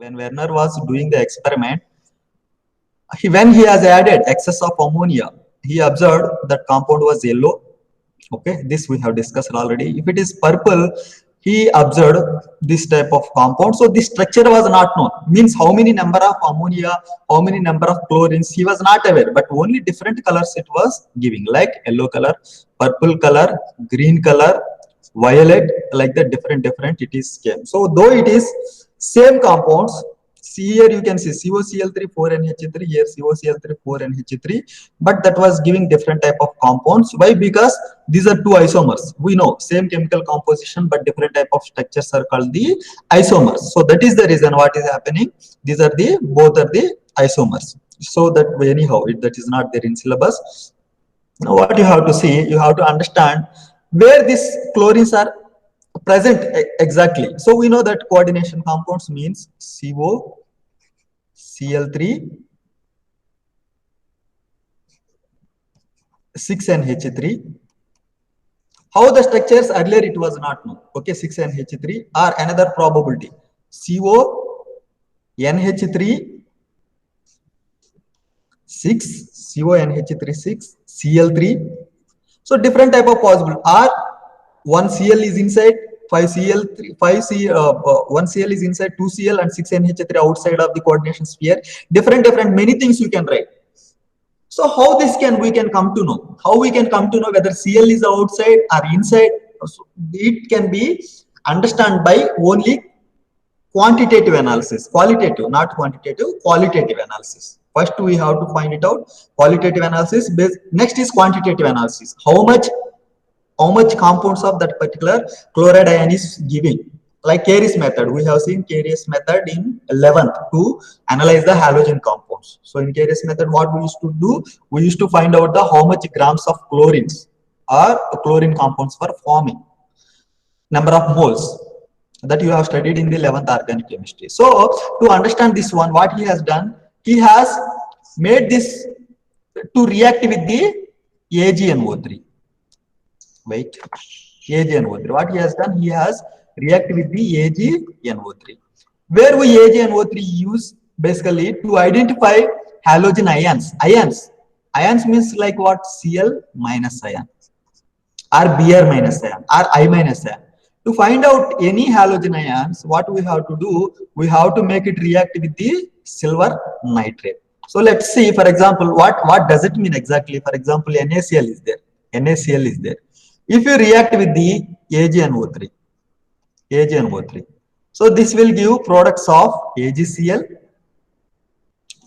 when Werner was doing the experiment, when he has added excess of ammonia, he observed that compound was yellow. Okay, this we have discussed already. If it is purple, he observed this type of compound. So this structure was not known. Means how many number of ammonia, how many number of chlorines, he was not aware. But only different colors it was giving, like yellow color, purple color, green color, violet, like that different it is came. So though it is same compounds, see here you can see COCl3 4NH3, here COCl3 4NH3, but that was giving different type of compounds. Why? Because these are two isomers. We know same chemical composition but different type of structures are called the isomers. So that is the reason what is happening. These are the both are the isomers. So that anyhow that is not there in syllabus. Now what you have to see, you have to understand where these chlorines are present exactly. So we know that coordination compounds means CO, Cl3, 6NH3. How the structures earlier it was not known. Okay, 6NH3 or another probability. CO, NH3, 6, CONH3, 6, Cl3. So different type of possible. Or one Cl is inside, 5 Cl3, 5 C, 1 Cl is inside, 2 Cl and 6 NH3 outside of the coordination sphere. Different many things you can write. So how this we can come to know? How we can come to know whether Cl is outside or inside? So it can be understand by only quantitative analysis, qualitative, not quantitative, qualitative analysis. First we have to find it out, qualitative analysis. Next is quantitative analysis. How much compounds of that particular chloride ion is giving. Like Carey's method, we have seen Carey's method in 11th to analyze the halogen compounds. So in Carey's method, what we used to do, we used to find out the how much grams of chlorines or chlorine compounds were forming, number of moles that you have studied in the 11th organic chemistry. So to understand this one, what he has done, he has made this to react with the AgNO3. Wait, AgNO3. What he has done, he has react with the AgNO3. Where we AgNO3 use basically to identify halogen ions. Ions means like what? Cl minus ion or Br minus ion or I minus ion. To find out any halogen ions, what we have to do, we have to make it react with the silver nitrate. So let's see, for example, what does it mean exactly? For example, NaCl is there. NaCl is there. If you react with the AgNO3, so this will give products of AgCl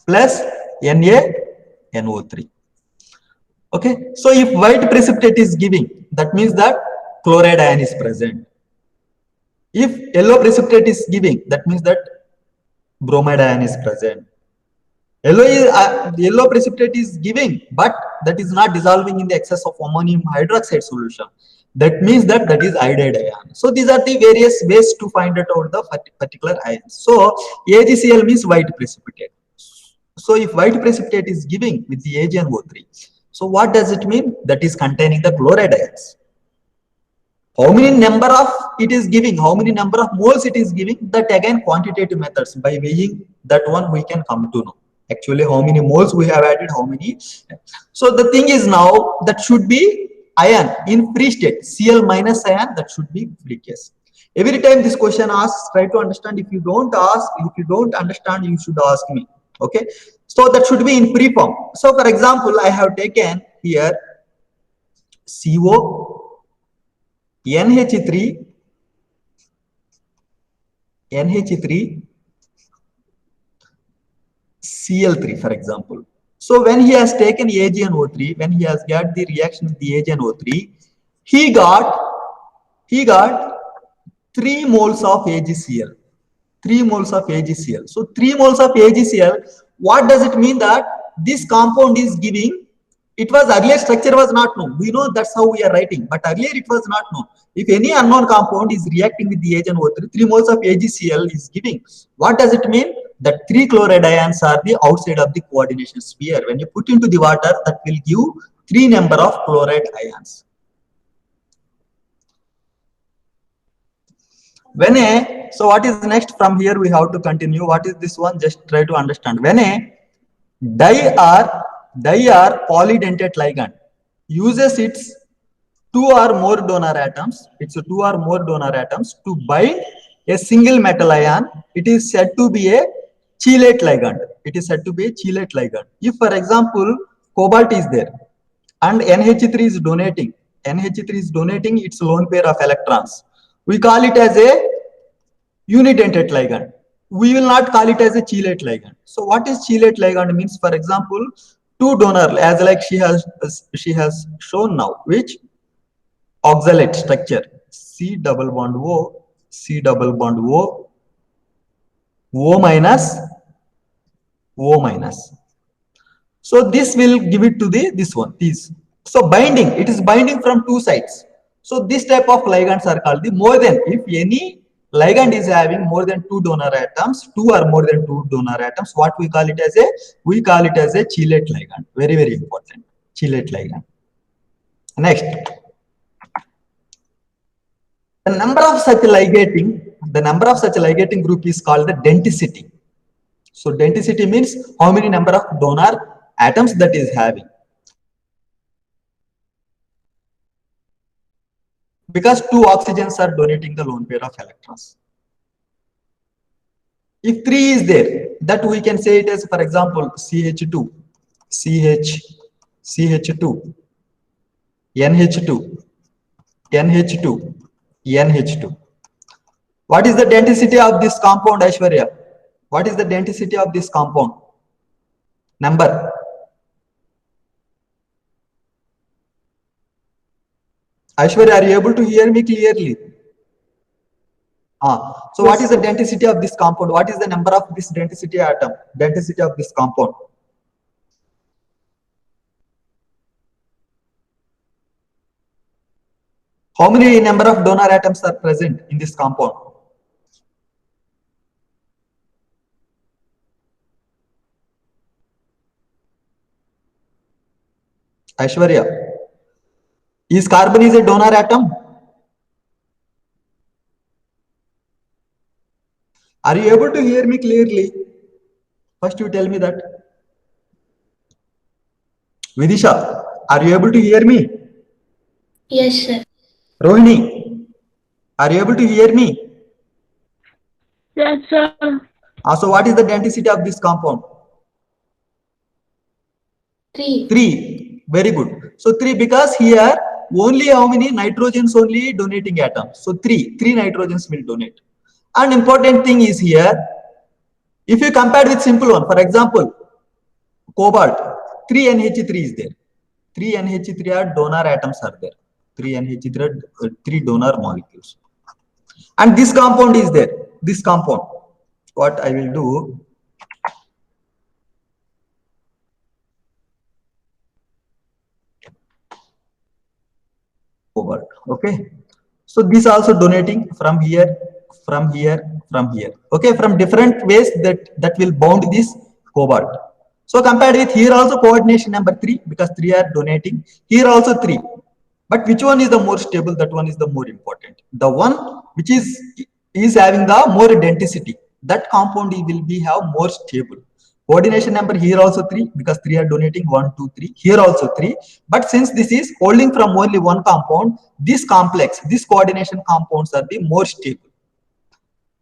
plus NaNO3. Okay, so if white precipitate is giving, that means that chloride ion is present. If yellow precipitate is giving, that means that bromide ion is present. Yellow precipitate is giving, but that is not dissolving in the excess of ammonium hydroxide solution. That means that is iodide ion. So these are the various ways to find out the particular ions. So AgCl means white precipitate. So if white precipitate is giving with the AgNO3, so what does it mean? That is containing the chloride ions. How many number of it is giving, how many number of moles it is giving, that again quantitative methods, by weighing that one we can come to know actually how many moles we have added, how many. So the thing is now that should be ion in free state, Cl minus ion, that should be free case. Every time this question asks, try to understand. If you don't understand, you should ask me. Okay, so that should be in free form. So for example, I have taken here CO, NH3, Cl3, for example. So when he has taken AgNO3, when he has got the reaction with the AgNO3, he got 3 moles of AgCl. 3 moles of AgCl. So 3 moles of AgCl, what does it mean? That this compound is giving, it was earlier structure was not known. We know that's how we are writing, but earlier it was not known. If any unknown compound is reacting with the AgNO3, 3 moles of AgCl is giving. What does it mean? That 3 chloride ions are the outside of the coordination sphere. When you put into the water, that will give 3 number of chloride ions. When a, so what is next from here? We have to continue. What is this one? Just try to understand. When a di or polydentate ligand uses its two or more donor atoms, it's a two or more donor atoms to bind a single metal ion, it is said to be a chelate ligand. It is said to be a chelate ligand. If, for example, cobalt is there and NH3 is donating, NH3 is donating its lone pair of electrons, we call it as a unidentate ligand. We will not call it as a chelate ligand. So what is chelate ligand means? For example, two donor, as like she has shown now, which oxalate structure, C double bond O, C double bond O, O minus, O minus. So this will give it to the this one, these. So binding, it is binding from two sides. So this type of ligands are called the more than, if any ligand is having more than two donor atoms, two or more than two donor atoms, what we call it as a, we call it as a chelate ligand. Very, very important. Chelate ligand. Next. The number of such ligating group is called the denticity. So denticity means how many number of donor atoms that is having. Because two oxygens are donating the lone pair of electrons. If 3 is there, that we can say it as, for example, CH2, CH2, NH2, NH2, NH2. What is the denticity of this compound, Aishwarya? What is the denticity of this compound? Number. Aishwarya, are you able to hear me clearly? So what is the denticity of this compound? What is the number of this denticity atom? Denticity of this compound? How many number of donor atoms are present in this compound? Aishwarya, is carbon is a donor atom? Are you able to hear me clearly? First you tell me that. Vidisha, are you able to hear me? Yes, sir. Rohini, are you able to hear me? Yes, sir. So what is the denticity of this compound? 3. 3. Very good. So 3, because here only how many nitrogens only donating atoms. So 3 nitrogens will donate. And important thing is here, if you compare with simple one, for example, cobalt, 3 NH3 is there. 3 NH3 are donor atoms are there. 3 NH3 are 3 donor molecules. And this compound is there. This compound. What I will do, cobalt. Okay. So this also donating from here, from here, from here. Okay, from different ways that will bound this cobalt. So compared with here also coordination number 3, because 3 are donating. Here also 3. But which one is the more stable? That one is the more important. The one which is having the more denticity. That compound will be have more stable. Coordination number here also 3, because 3 are donating 1, 2, 3. Here also 3. But since this is holding from only one compound, this complex, these coordination compounds are the more stable.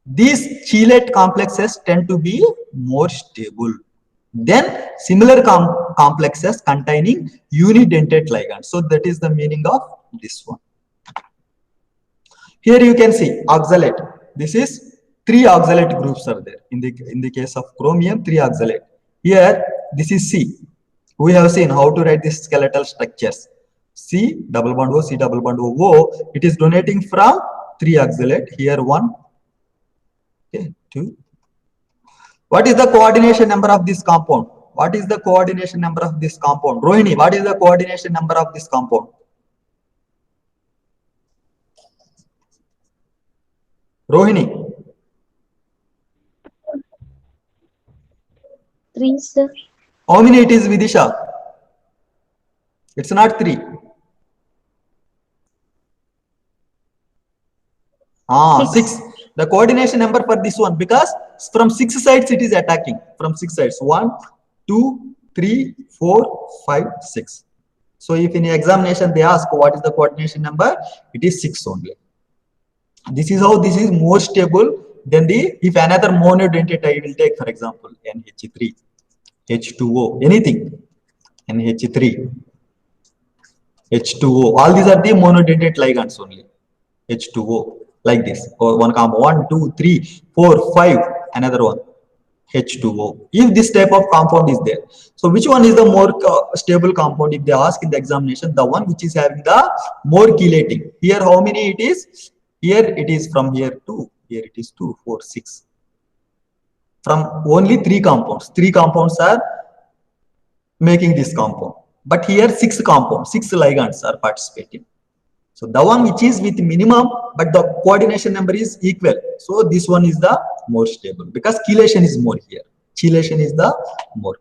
These chelate complexes tend to be more stable than similar complexes containing unidentate ligands. So that is the meaning of this one. Here you can see oxalate. This is 3 oxalate groups are there. In the case of chromium, 3 oxalate. Here this is C. We have seen how to write these skeletal structures. C double bond O, C double bond O, O. It is donating from 3 oxalate. Here 1, okay, 2. What is the coordination number of this compound? What is the coordination number of this compound? Rohini, what is the coordination number of this compound? Rohini. 3, sir. How many it is, Vidisha? It's not 3. 6. The coordination number for this one, because from 6 sides it is attacking, from 6 sides, 1, 2, 3, 4, 5, 6. So if in examination they ask what is the coordination number, it is 6 only. This is how this is more stable than the, if another monodentate I will take, for example, NH3, H2O, anything, NH3, H2O, all these are the monodentate ligands only, H2O, like this, or one compound, 1, 2, 3, 4, 5, another one, H2O. If this type of compound is there, so which one is the more stable compound? If they ask in the examination, the one which is having the more chelating. Here, how many it is? Here it is from here 2. Here it is 2, 4, 6. From only 3 compounds. 3 compounds are making this compound. But here 6 compounds, 6 ligands are participating. So the one which is with minimum, but the coordination number is equal. So this one is the more stable because chelation is more here. Chelation is the more.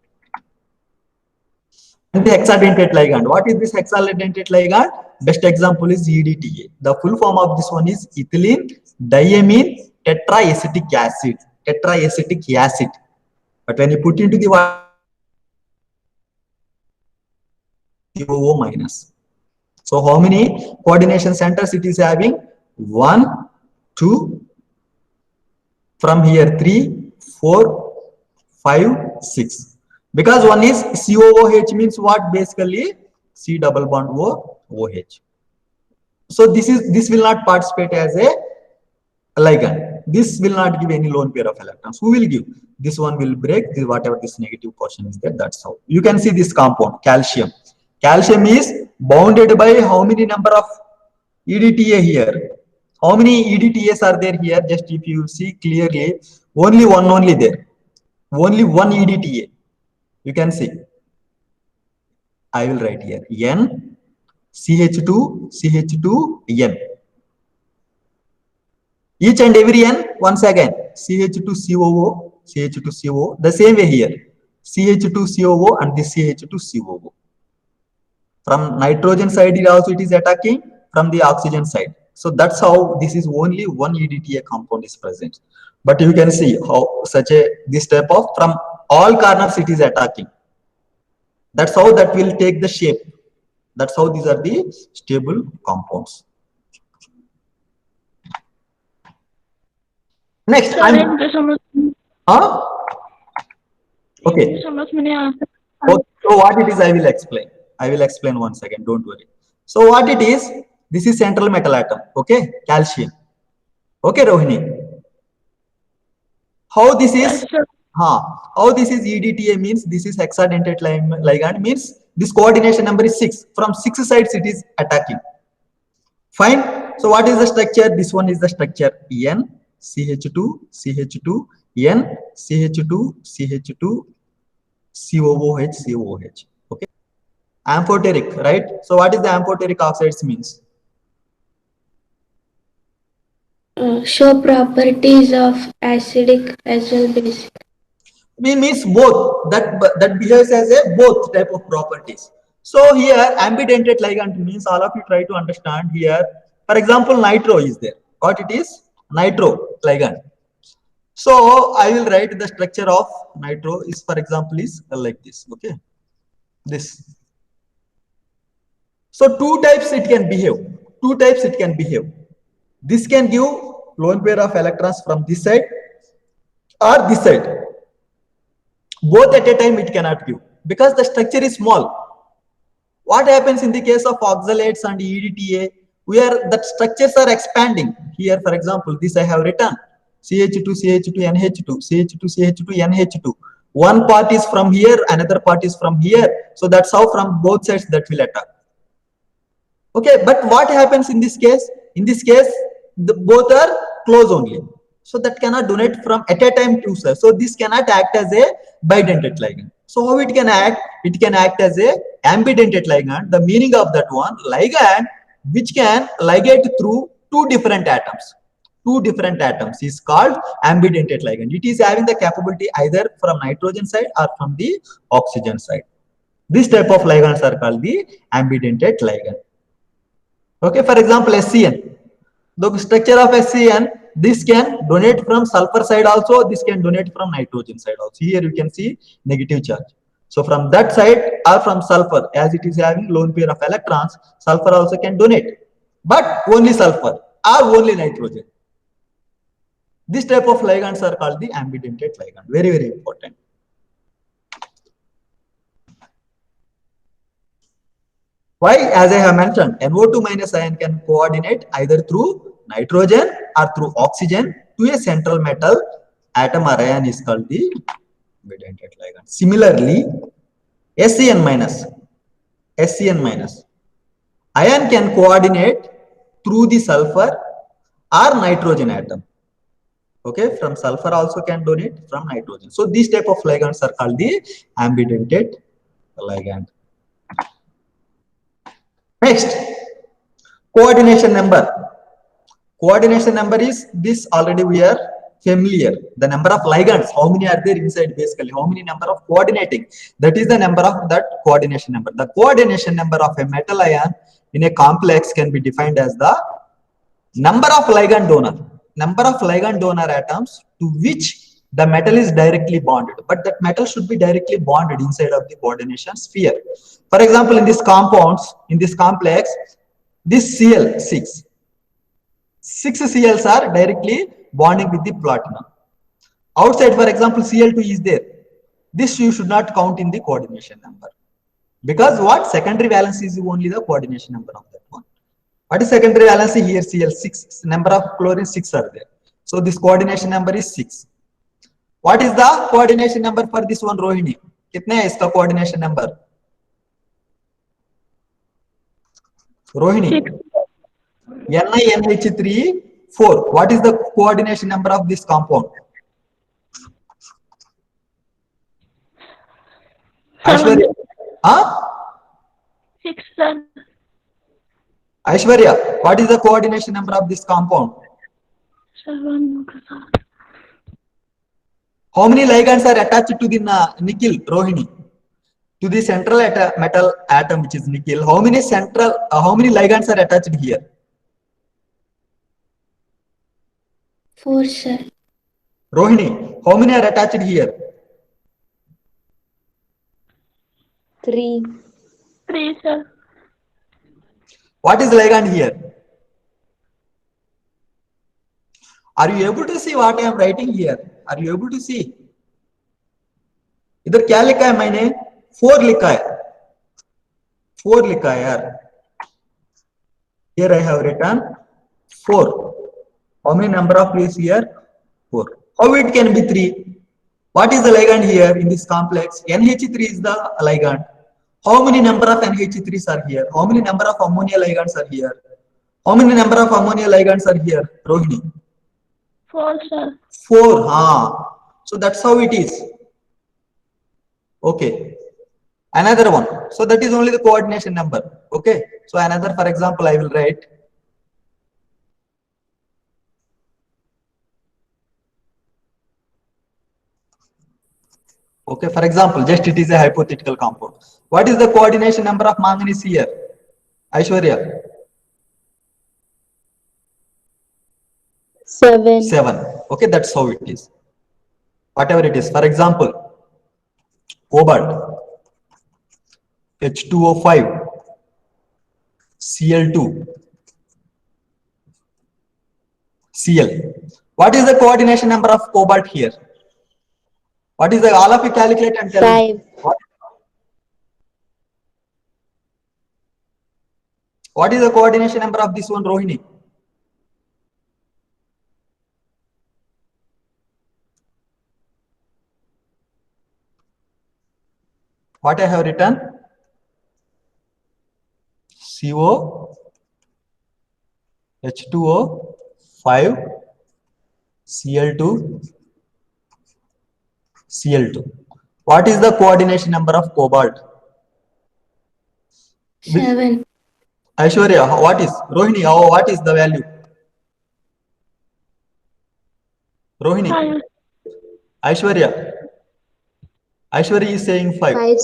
And the hexadentate ligand. What is this hexadentate ligand? Best example is EDTA. The full form of this one is ethylene diamine tetraacetic acid. Tetraacetic acid. But when you put into the COO minus. So how many coordination centers it is having? 1, 2, from here 3, 4, 5, 6. Because one is COOH means what? Basically C double bond OH. So this will not participate as a ligand. This will not give any lone pair of electrons. Who will give? This one will break this, whatever this negative portion is there. That's how. You can see this compound, calcium. Calcium is bounded by how many number of EDTA here? How many EDTAs are there here? Just if you see clearly, only one only there. Only one EDTA. You can see. I will write here. N, CH2, CH2, N. Each and every N, once again, CH2COO, CH2COO. The same way here. CH2COO and this CH2COO. From nitrogen side, it is attacking from the oxygen side. So that's how this is only one EDTA compound is present. But you can see how this type of from all corners it is attacking. That's how that will take the shape. That's how these are the stable compounds. Next, okay. So what it is, I will explain. I will explain once again. Don't worry. So what it is? This is central metal atom. Okay, calcium. Okay, Rohini. How this is? How this is EDTA means this is hexadentate ligand means this coordination number is 6. From 6 sides it is attacking. Fine. So what is the structure? This one is the structure N, CH2, CH2, N, CH2, CH2, COOH, COOH. Okay. Amphoteric, right? So what is the amphoteric oxides means? Show properties of acidic as well basic. Means both, that behaves as a both type of properties. So here ambidentate ligand means all of you try to understand here. For example, nitro is there. What it is? Nitro ligand. So I will write the structure of nitro is, for example, is like this. Okay, this. So two types it can behave. Two types it can behave. This can give lone pair of electrons from this side or this side. Both at a time it cannot give because the structure is small. What happens in the case of oxalates and EDTA? Where the structures are expanding. Here, for example, this I have written CH2, CH2, NH2, CH2, CH2, NH2. One part is from here, another part is from here. So that's how from both sides that will attack. Okay, but what happens in this case? In this case, both are close only. So that cannot donate from at a time two sides. So this cannot act as a bidentate ligand. So how it can act? It can act as a ambidentate ligand. The meaning of that one, ligand which can ligate through two different atoms. Two different atoms is called ambidentate ligand. It is having the capability either from nitrogen side or from the oxygen side. This type of ligands are called the ambidentate ligand. Okay, for example, SCN. The structure of SCN, this can donate from sulfur side also, this can donate from nitrogen side also. Here you can see negative charge. So from that side or from sulfur, as it is having lone pair of electrons, sulfur also can donate, but only sulfur or only nitrogen. This type of ligands are called the ambidentate ligand. Very, very important. Why? As I have mentioned, NO2 minus ion can coordinate either through nitrogen or through oxygen to a central metal atom or ion is called the ambidentate ligand. Similarly, SCN minus, ion can coordinate through the sulfur or nitrogen atom. Okay, from sulfur also can donate from nitrogen. So these type of ligands are called the ambidentate ligand. Next, coordination number. Coordination number is this, already we are familiar. The number of ligands, how many are there inside basically, how many number of coordinating, that is the number of that coordination number. The coordination number of a metal ion in a complex can be defined as the number of ligand donor atoms to which the metal is directly bonded, but that metal should be directly bonded inside of the coordination sphere. For example, in this compounds, in this complex, this Cl6, 6 Cls are directly bonding with the platinum. Outside, for example, Cl2 is there. This you should not count in the coordination number, because what, secondary valence is only the coordination number of that one. What is secondary valency? Here Cl6, number of chlorine 6 are there. So this coordination number is 6. What is the coordination number for this one, Rohini? कितने है इसका coordination number? Rohini. NiNH3 4. What is the coordination number of this compound? Aishwarya. Huh? 6, sir. Aishwarya, what is the coordination number of this compound? 7. How many ligands are attached to the nickel, Rohini? To the central metal atom, which is nickel. How many ligands are attached here? 4, sir. Rohini, how many are attached here? 3. 3, sir. What is ligand here? Are you able to see what I am writing here? Are you able to see? इधर क्या लिखा है मैंने? 4 लिखा है. 4 लिखा है यार. Here I have written 4. How many number of is here? 4. How it can be 3? What is the ligand here in this complex? NH3 is the ligand. How many number of NH3s are here? How many number of ammonia ligands are here? How many number of ammonia ligands are here, Rohini? 4, sir. 4. So that's how it is. Okay. Another one. So that is only the coordination number. Okay. So another, for example, I will write. Okay. For example, just it is a hypothetical compound. What is the coordination number of manganese here? Aishwarya? 7. 7. Okay. That's how it is. Whatever it is. For example, cobalt, H2O5, Cl2, Cl. What is the coordination number of cobalt here? What is the, all of you calculate and tell 5. me. What is the coordination number of this one, Rohini? What I have written? CO, H2O, 5, Cl2, Cl2. What is the coordination number of cobalt? 7. Aishwarya, what is? Rohini, what is the value? Rohini. 5. Aishwarya. Aishwarya is saying 5. 5.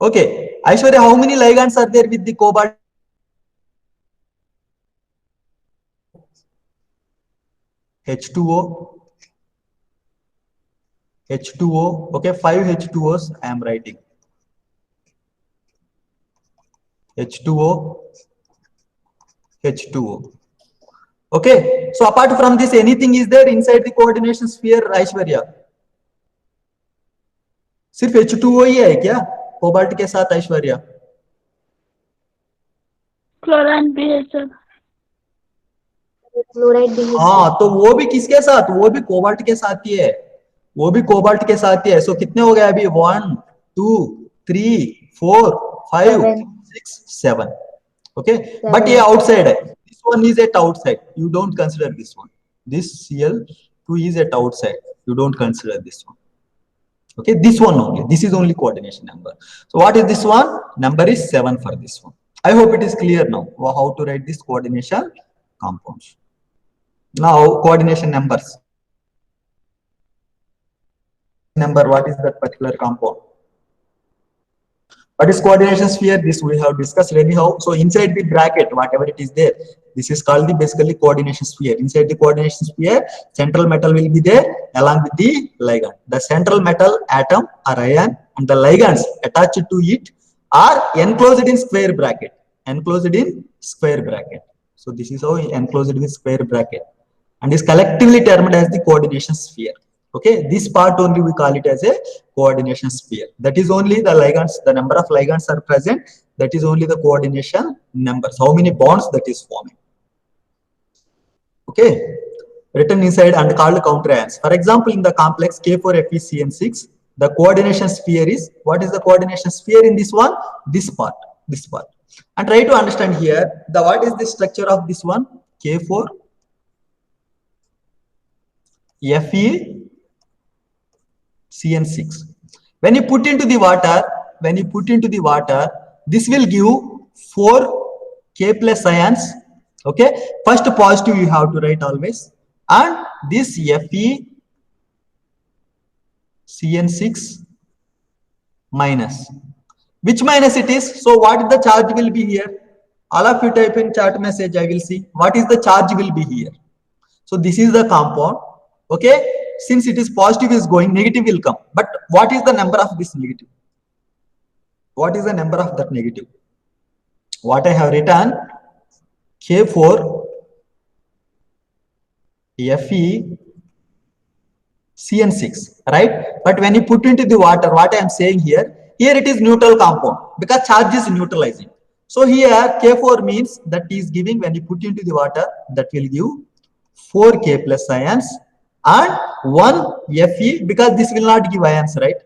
Okay. Aishwarya, how many ligands are there with the cobalt? H2O, H2O, okay, 5 H2Os I am writing. H2O, H2O. Okay, so apart from this, anything is there inside the coordination sphere, Aishwarya? सिर्फ H2O ही है क्या cobalt के साथ, Aishwarya? Chloride भी है sir. Chloride भी है। हाँ, तो वो भी किसके साथ? वो भी कोबाल्ट के साथ ही है, वो भी कोबाल्ट के साथ ही है। सो कितने हो गए अभी? 1 2 3 4 5 6 7। ओके, बट ये आउटसाइड है, this one is at outside, you don't consider this one, this Cl2 is at outside, you don't consider this one. Okay, this one only, this is only coordination number. So what is this one? Number is 7 for this one. I hope it is clear now how to write this coordination compounds. Now coordination numbers. Number, what is that particular compound? What is coordination sphere? This we have discussed anyhow. So inside the bracket, whatever it is there, this is called the basically coordination sphere. Inside the coordination sphere, central metal will be there along with the ligand. The central metal atom or ion and the ligands attached to it are enclosed in square bracket. Enclosed in square bracket. So this is how enclosed with square bracket, and is collectively termed as the coordination sphere. Okay, this part only we call it as a coordination sphere. That is only the ligands, the number of ligands are present, that is only the coordination numbers, how many bonds that is forming. Okay, written inside and called counter ions. For example, in the complex K4FeCN6, the coordination sphere is, what is the coordination sphere in this one? This part, this part. And try to understand here, the what is the structure of this one? K4 FeCN6. When you put into the water, this will give 4 K plus ions. Okay, first positive you have to write always, and this FeCN6 minus. Which minus it is? So what the charge will be here? All of you type in chat message, I will see what is the charge will be here. So this is the compound. Okay, since it is positive is going, negative will come. But what is the number of this negative? What is the number of that negative? What I have written, K4 FeCN6, right? But when you put into the water, what I am saying here it is neutral compound because charge is neutralizing. So here K4 means that is giving, when you put into the water, that will give 4 K plus ions and 1 Fe, because this will not give ions, right?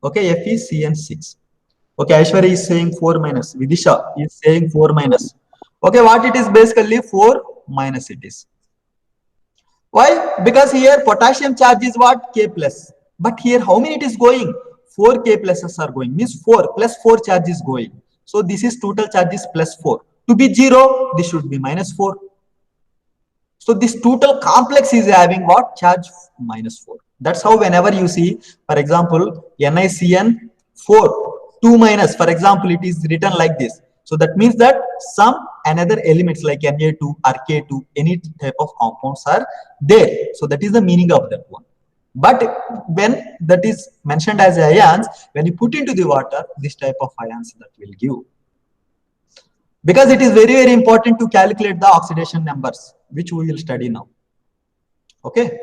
Okay, FeCN6. Okay, Aishwarya is saying 4 minus. Vidisha is saying 4 minus. Okay, what it is basically 4 minus it is. Why? Because here potassium charge is what? K plus. But here how many it is going? 4 K pluses are going. Means 4 plus 4 charge is going. So this is total charge is plus 4. To be 0, this should be minus 4. So this total complex is having what? Charge minus 4. That's how whenever you see, for example, NiCN4, 2 minus, for example, it is written like this. So that means that some another elements like Na2 or K2, any type of compounds are there. So that is the meaning of that one. But when that is mentioned as ions, when you put into the water, this type of ions that will give. Because it is very, very important to calculate the oxidation numbers, which we will study now. Okay.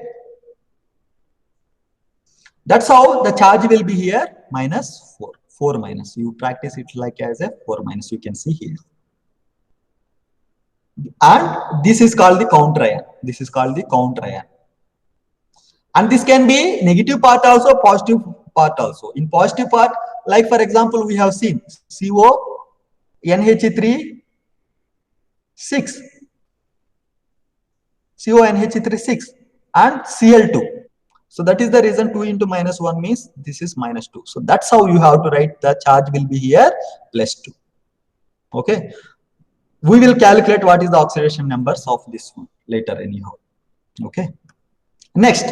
That's how the charge will be here, minus 4. 4 minus. You practice it like as a 4 minus, you can see here. And this is called the counter ion. This is called the counter ion. And this can be negative part also, positive part also. In positive part, like for example, we have seen CO, NH3, 6. CO, NH3, 6 and Cl2. So that is the reason 2 into minus 1 means this is minus 2. So that's how you have to write the charge will be here plus 2. Okay. We will calculate what is the oxidation numbers of this one later anyhow. Okay. Next.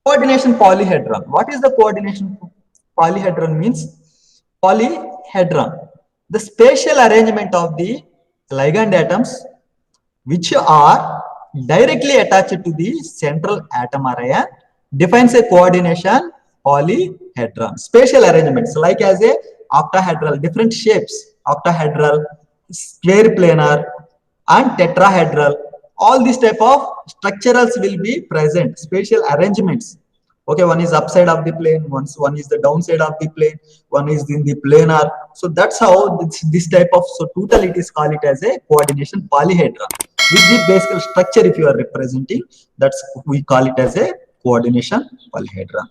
Coordination polyhedron. What is the coordination polyhedron means? Polyhedron. the spatial arrangement of the ligand atoms which are directly attached to the central atom or ion defines a coordination polyhedron. Spatial arrangements like as a octahedral, different shapes, octahedral, square planar, and tetrahedral. All these type of structurals will be present. Spatial arrangements. Okay, one is upside of the plane, one is the downside of the plane, one is in the planar. So that's how this type of, so total it is called it as a coordination polyhedron. With the basic structure if you are representing, that's we call it as a coordination polyhedron.